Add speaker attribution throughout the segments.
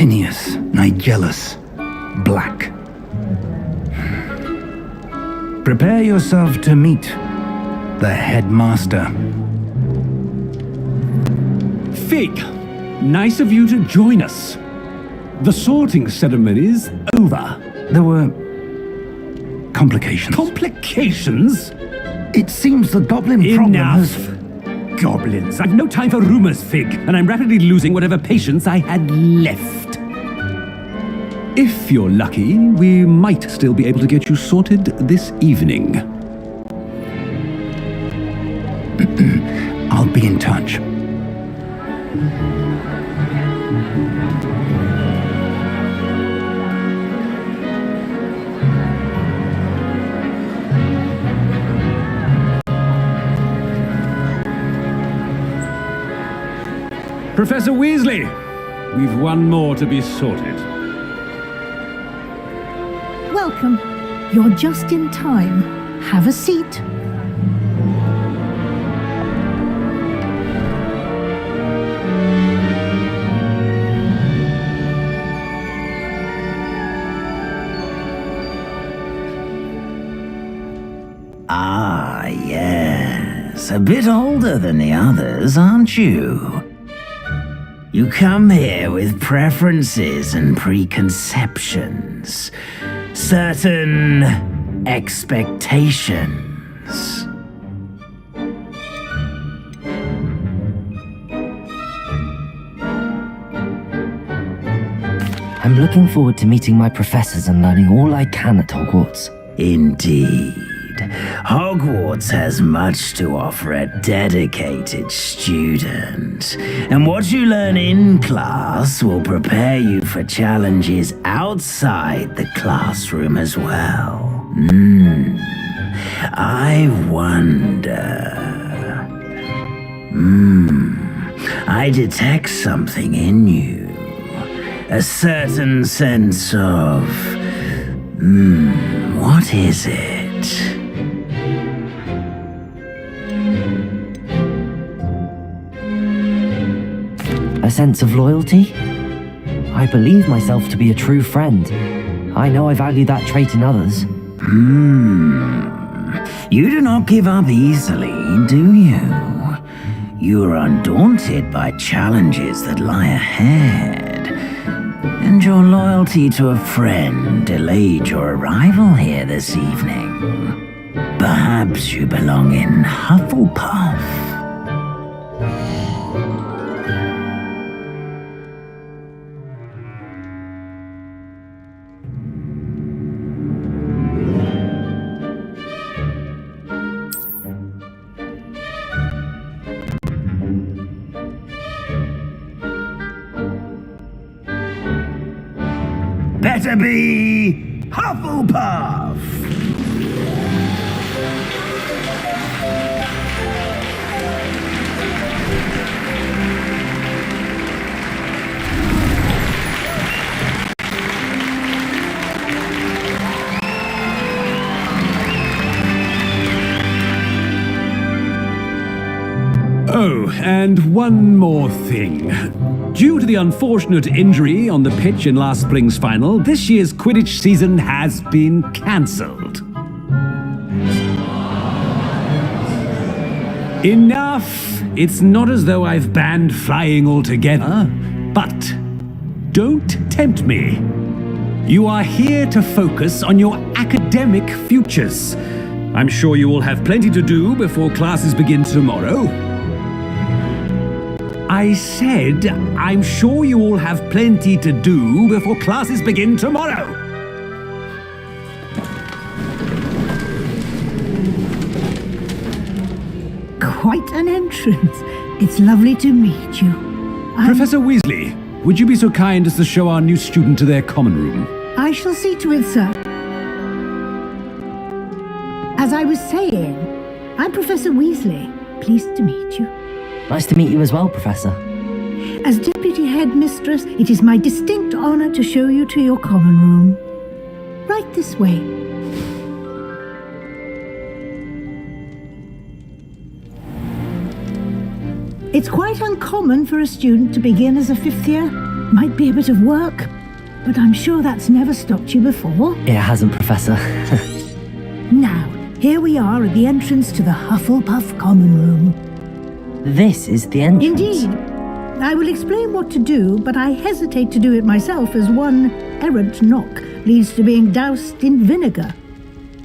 Speaker 1: Tinius, Nigellus, Black. Prepare yourself to meet the headmaster.
Speaker 2: Fig, nice of you to join us. The sorting ceremony's over.
Speaker 1: There were complications.
Speaker 2: Complications?
Speaker 1: It seems the goblin problem has...
Speaker 2: Enough! Goblins. I've no time for rumors, Fig, and I'm rapidly losing whatever patience I had left. If you're lucky, we might still be able to get you sorted this evening.
Speaker 1: I'll be in touch.
Speaker 2: Professor Weasley, we've one more to be sorted.
Speaker 3: Welcome. You're just in time. Have a seat.
Speaker 4: Ah, yes. A bit older than the others, aren't you? You come here with preferences and preconceptions. Certain expectations.
Speaker 5: I'm looking forward to meeting my professors and learning all I can at Hogwarts.
Speaker 4: Indeed. Hogwarts has much to offer a dedicated student. And what you learn in class will prepare you for challenges outside the classroom as well. I wonder... I detect something in you. A certain sense of... what is it?
Speaker 5: A sense of loyalty? I believe myself to be a true friend. I know I value that trait in others.
Speaker 4: You do not give up easily, do you? You are undaunted by challenges that lie ahead. And your loyalty to a friend delayed your arrival here this evening. Perhaps you belong in Hufflepuff. Better be Hufflepuff!
Speaker 2: Oh, and one more thing. Due to the unfortunate injury on the pitch in last spring's final, this year's Quidditch season has been cancelled. Enough! It's not as though I've banned flying altogether, but don't tempt me. You are here to focus on your academic futures. I'm sure you will have plenty to do before classes begin tomorrow. I said, I'm sure you all have plenty to do before classes begin tomorrow.
Speaker 3: Quite an entrance. It's lovely to meet you.
Speaker 2: Professor Weasley, would you be so kind as to show our new student to their common room?
Speaker 3: I shall see to it, sir. As I was saying, I'm Professor Weasley. Pleased to meet you.
Speaker 5: Nice to meet you as well, Professor.
Speaker 3: As Deputy Headmistress, it is my distinct honor to show you to your common room. Right this way. It's quite uncommon for a student to begin as a fifth year. Might be a bit of work, but I'm sure that's never stopped you before.
Speaker 5: It hasn't, Professor.
Speaker 3: Now, here we are at the entrance to the Hufflepuff Common Room.
Speaker 5: This is the entrance.
Speaker 3: Indeed. I will explain what to do, but I hesitate to do it myself as one errant knock leads to being doused in vinegar.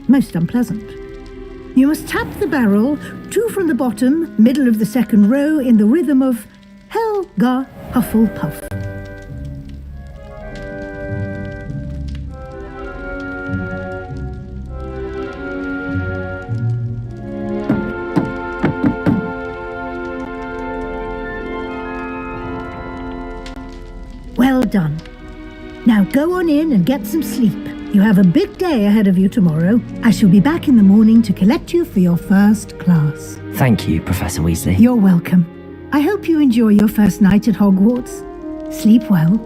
Speaker 3: Most unpleasant. You must tap the barrel, 2 from the bottom, middle of the second row, in the rhythm of Helga Hufflepuff. Well done. Now go on in and get some sleep. You have a big day ahead of you tomorrow. I shall be back in the morning to collect you for your first class.
Speaker 5: Thank you, Professor Weasley.
Speaker 3: You're welcome. I hope you enjoy your first night at Hogwarts. Sleep well.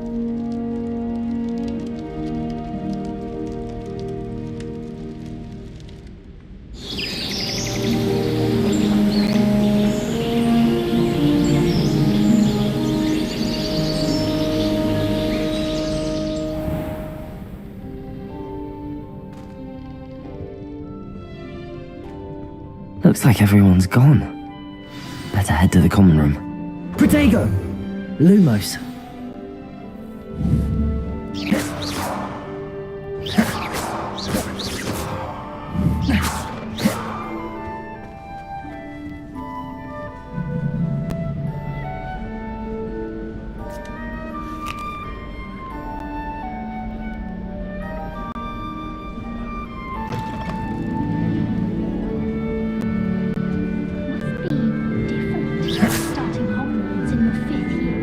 Speaker 5: Looks like everyone's gone. Better head to the common room. Protego! Lumos.
Speaker 6: Starting Hogwarts in the 5th year.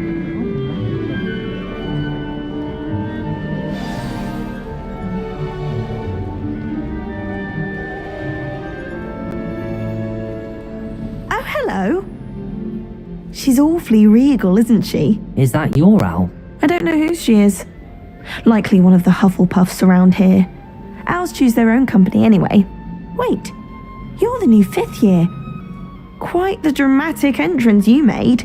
Speaker 7: Oh, hello. She's awfully regal, isn't she?
Speaker 5: Is that your owl?
Speaker 7: I don't know who she is. Likely one of the Hufflepuffs around here. Owls choose their own company anyway. Wait, you're the new 5th year. Quite the dramatic entrance you made.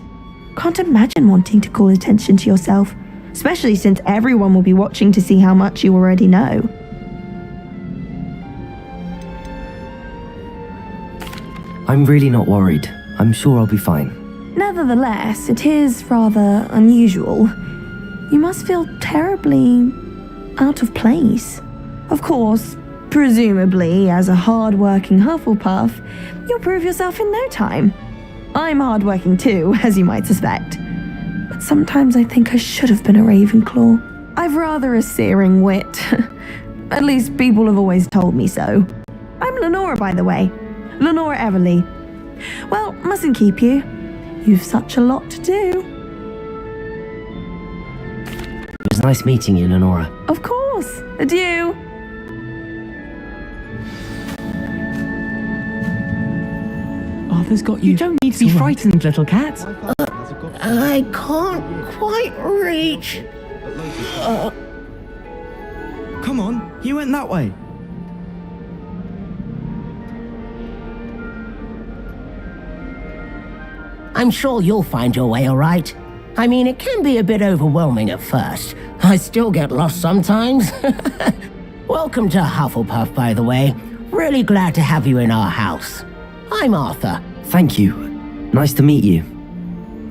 Speaker 7: Can't imagine wanting to call attention to yourself, especially since everyone will be watching to see how much you already know.
Speaker 5: I'm really not worried. I'm sure I'll be fine.
Speaker 7: Nevertheless, it is rather unusual. You must feel terribly out of place. Of course, presumably, as a hard-working Hufflepuff, you'll prove yourself in no time. I'm hard-working too, as you might suspect. But sometimes I think I should have been a Ravenclaw. I've rather a searing wit. At least people have always told me so. I'm Lenora, by the way. Lenora Everly. Well, mustn't keep you. You've such a lot to do.
Speaker 5: It was nice meeting you, Lenora.
Speaker 7: Of course. Adieu.
Speaker 8: Arthur's got you. You don't need to be frightened, little cat.
Speaker 9: I can't quite reach.
Speaker 8: Come on, you went that way.
Speaker 9: I'm sure you'll find your way all right. I mean, it can be a bit overwhelming at first. I still get lost sometimes. Welcome to Hufflepuff, by the way. Really glad to have you in our house. I'm Arthur.
Speaker 5: Thank you. Nice to meet you.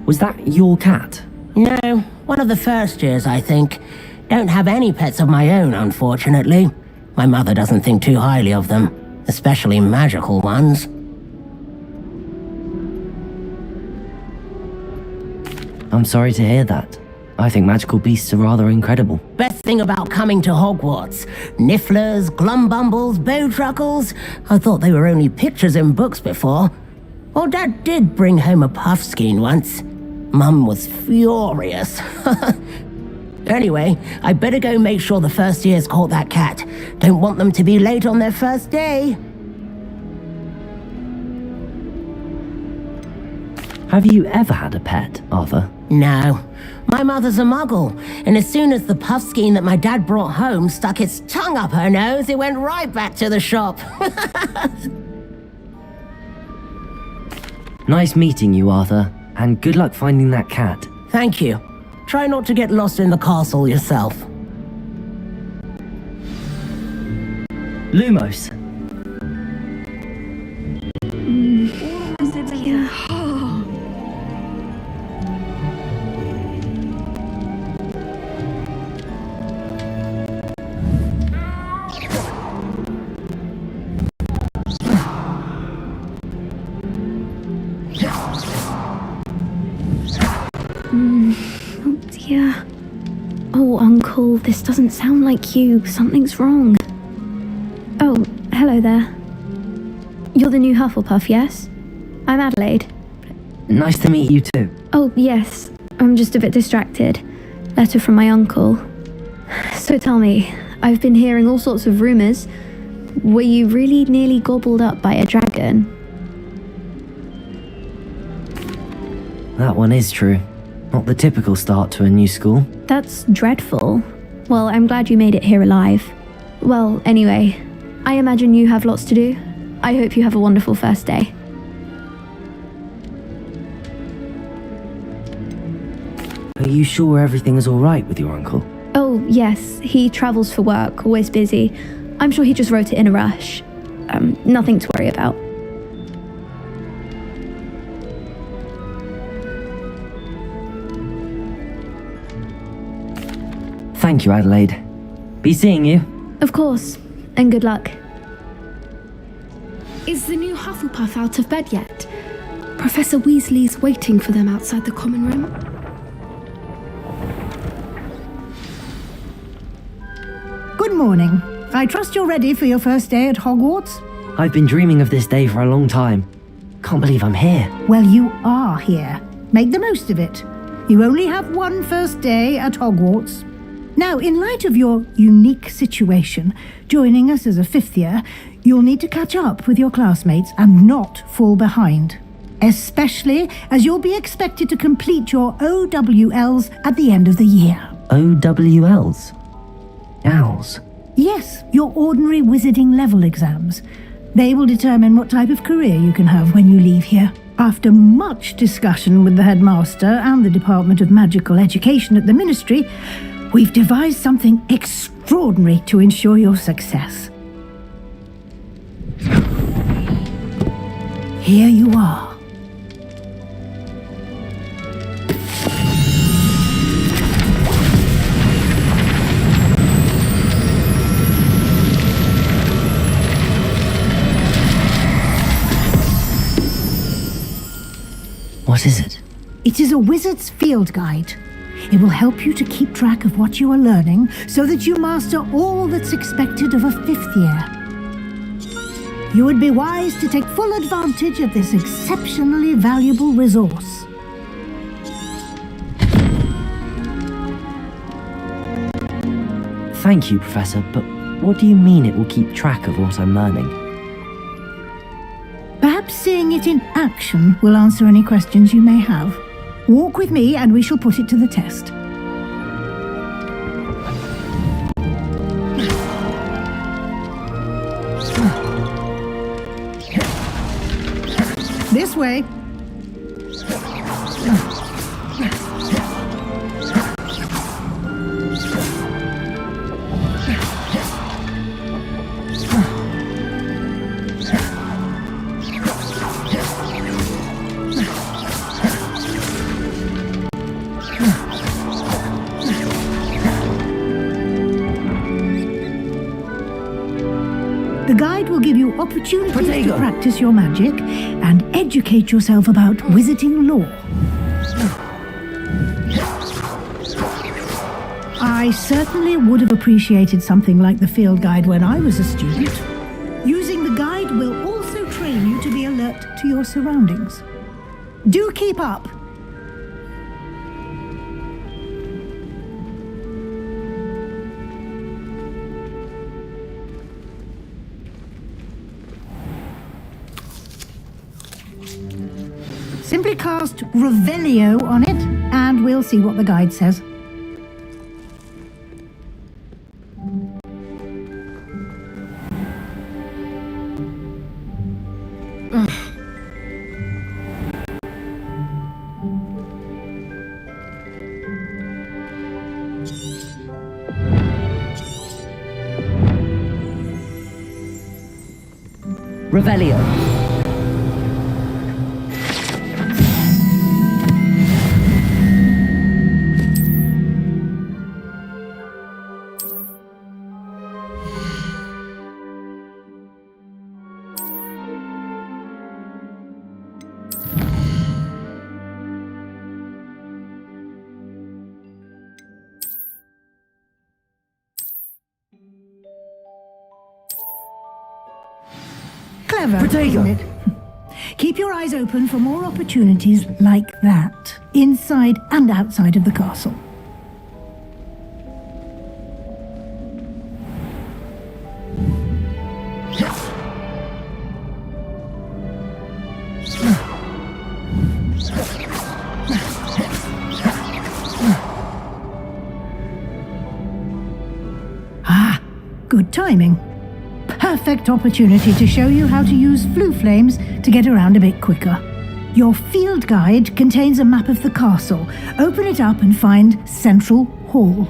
Speaker 5: Was that your cat?
Speaker 9: No, one of the first years, I think. Don't have any pets of my own, unfortunately. My mother doesn't think too highly of them, especially magical ones.
Speaker 5: I'm sorry to hear that. I think magical beasts are rather incredible.
Speaker 9: Best thing about coming to Hogwarts. Nifflers, Glumbumbles, Bowtruckles. I thought they were only pictures in books before. Well, Dad did bring home a Puffskein once. Mum was furious. Anyway, I better go make sure the first years caught that cat. Don't want them to be late on their first day.
Speaker 5: Have you ever had a pet, Arthur?
Speaker 9: No. My mother's a muggle, and as soon as the Puffskein that my dad brought home stuck its tongue up her nose, it went right back to the shop.
Speaker 5: Nice meeting you, Arthur, and good luck finding that cat.
Speaker 9: Thank you. try not to get lost in the castle yourself.
Speaker 5: Lumos.
Speaker 6: Oh dear. Oh, Uncle, this doesn't sound like you. Something's wrong. Oh, hello there. You're the new Hufflepuff, yes? I'm Adelaide.
Speaker 5: Nice to meet you too.
Speaker 6: Oh, yes. I'm just a bit distracted. Letter from my uncle. So tell me, I've been hearing all sorts of rumours. Were you really nearly gobbled up by a dragon?
Speaker 5: That one is true. Not the typical start to a new school.
Speaker 6: That's dreadful. Well, I'm glad you made it here alive. Well, anyway, I imagine you have lots to do. I hope you have a wonderful first day.
Speaker 5: Are you sure everything is alright with your uncle?
Speaker 6: Oh, yes, he travels for work, always busy. I'm sure he just wrote it in a rush. Nothing to worry about.
Speaker 5: Thank you, Adelaide. Be seeing you.
Speaker 6: Of course, and good luck.
Speaker 10: Is the new Hufflepuff out of bed yet? Professor Weasley's waiting for them outside the common room.
Speaker 3: Good morning. I trust you're ready for your first day at Hogwarts?
Speaker 5: I've been dreaming of this day for a long time. Can't believe I'm here.
Speaker 3: Well, you are here. Make the most of it. You only have one first day at Hogwarts. Now, in light of your unique situation, joining us as a fifth year, you'll need to catch up with your classmates and not fall behind. Especially as you'll be expected to complete your OWLs at the end of the year.
Speaker 5: OWLs? Owls?
Speaker 3: Yes, your ordinary wizarding level exams. They will determine what type of career you can have when you leave here. After much discussion with the headmaster and the Department of Magical Education at the Ministry, we've devised something extraordinary to ensure your success. Here you are.
Speaker 5: What is it?
Speaker 3: It is a wizard's field guide. It will help you to keep track of what you are learning so that you master all that's expected of a fifth year. You would be wise to take full advantage of this exceptionally valuable resource.
Speaker 5: Thank you, Professor, but what do you mean it will keep track of what I'm learning?
Speaker 3: Perhaps seeing it in action will answer any questions you may have. Walk with me and we shall put it to the test. This way. The guide will give you opportunities to practice your magic and educate yourself about wizarding lore. I certainly would have appreciated something like the field guide when I was a student. Using the guide will also train you to be alert to your surroundings. Do keep up! Simply cast Revelio on it, and we'll see what the guide says.
Speaker 5: Revelio.
Speaker 3: Clever,
Speaker 5: Protego.
Speaker 3: isn't it? Keep your eyes open for more opportunities like that, inside and outside of the castle. Ah, good timing. Perfect opportunity to show you how to use flue flames to get around a bit quicker. Your field guide contains a map of the castle. Open it up and find Central Hall.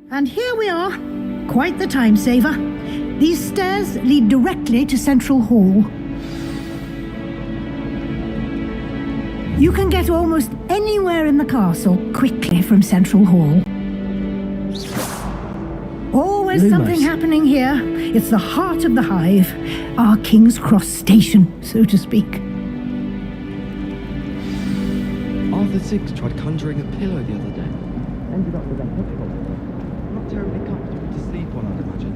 Speaker 3: And here we are. Quite the time saver. These stairs lead directly to Central Hall. You can get almost anywhere in the castle quickly from Central Hall. Always something happening here. It's the heart of the hive. Our King's Cross station, so to speak.
Speaker 11: Arthur Six tried conjuring a pillow the other day. Ended up with a hedgehog. Not terribly comfortable to sleep on, I'd imagine.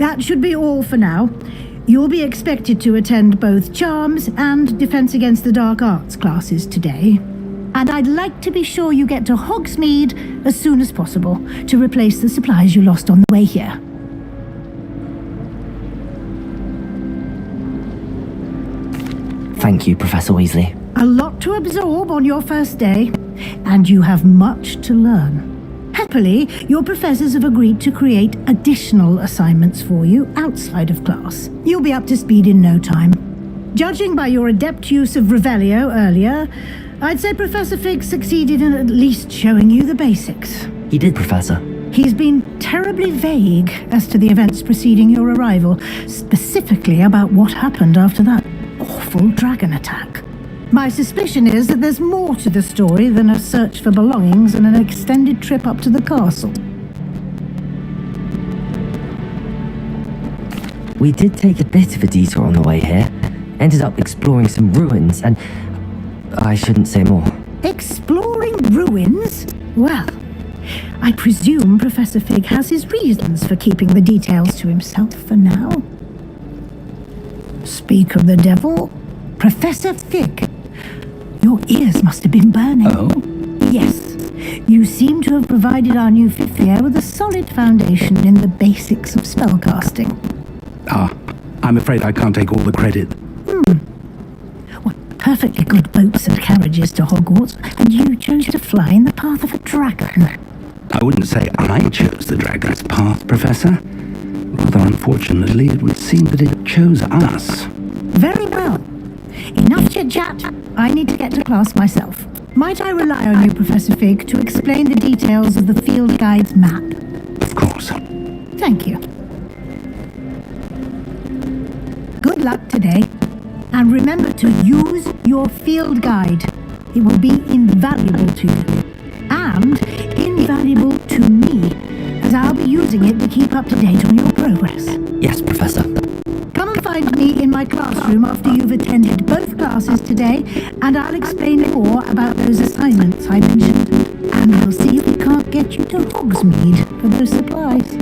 Speaker 3: That should be all for now. You'll be expected to attend both Charms and Defense Against the Dark Arts classes today. And I'd like to be sure you get to Hogsmeade as soon as possible to replace the supplies you lost on the way here.
Speaker 5: Thank you, Professor Weasley.
Speaker 3: A lot to absorb on your first day, and you have much to learn. Happily, your professors have agreed to create additional assignments for you outside of class. You'll be up to speed in no time. Judging by your adept use of Revelio earlier, I'd say Professor Fig succeeded in at least showing you the basics.
Speaker 5: He did, Professor.
Speaker 3: He's been terribly vague as to the events preceding your arrival, specifically about what happened after that awful dragon attack. My suspicion is that there's more to the story than a search for belongings and an extended trip up to the castle.
Speaker 5: We did take a bit of a detour on the way here. Ended up exploring some ruins and... I shouldn't say more.
Speaker 3: Exploring ruins? Well, I presume Professor Fig has his reasons for keeping the details to himself for now. Speak of the devil, Professor Fig. Your ears must have been burning.
Speaker 1: Oh?
Speaker 3: Yes. You seem to have provided our new fifth year with a solid foundation in the basics of spellcasting.
Speaker 1: I'm afraid I can't take all the credit.
Speaker 3: What perfectly good boats and carriages to Hogwarts, and you chose to fly in the path of a dragon.
Speaker 1: I wouldn't say I chose the dragon's path, Professor. Rather unfortunately, it would seem that it chose us.
Speaker 3: Very well. Enough chit-chat. I need to get to class myself. Might I rely on you, Professor Fig, to explain the details of the field guide's map?
Speaker 1: Of course.
Speaker 3: Thank you. Good luck today. And remember to use your field guide. It will be invaluable to you. And invaluable to me, as I'll be using it to keep up to date on your progress.
Speaker 5: Yes, Professor.
Speaker 3: Come and find me in my classroom after you've attended both classes today, and I'll explain more about those assignments I mentioned. And we'll see if we can't get you to Hogsmeade for those supplies.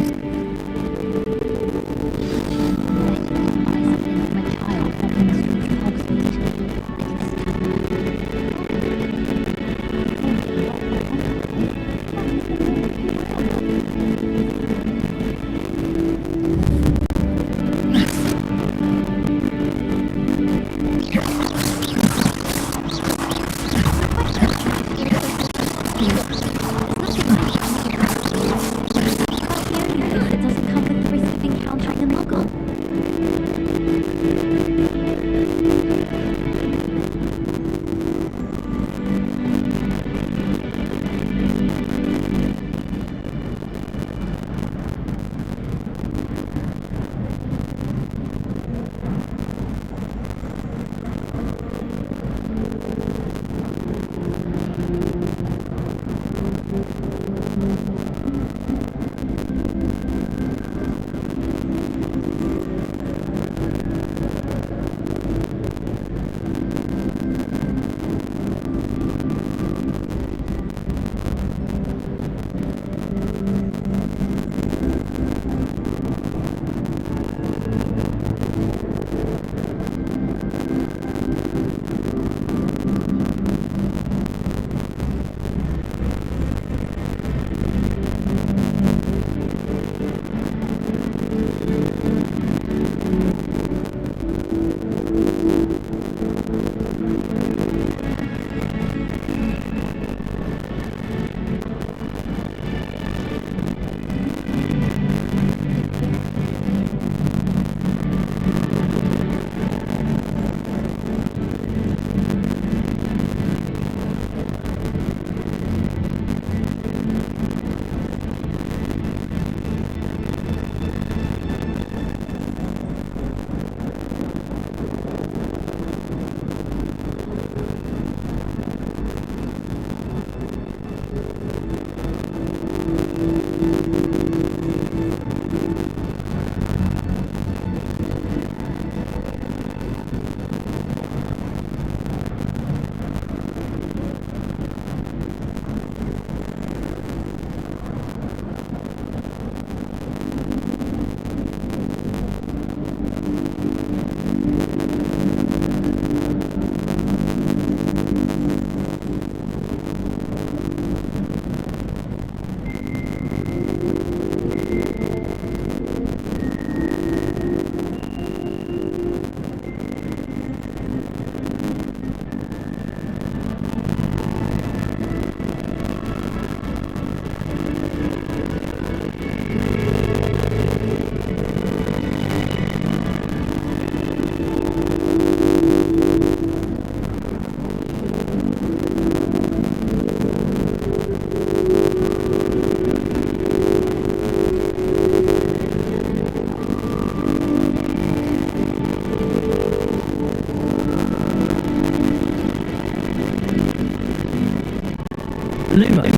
Speaker 5: Lumos.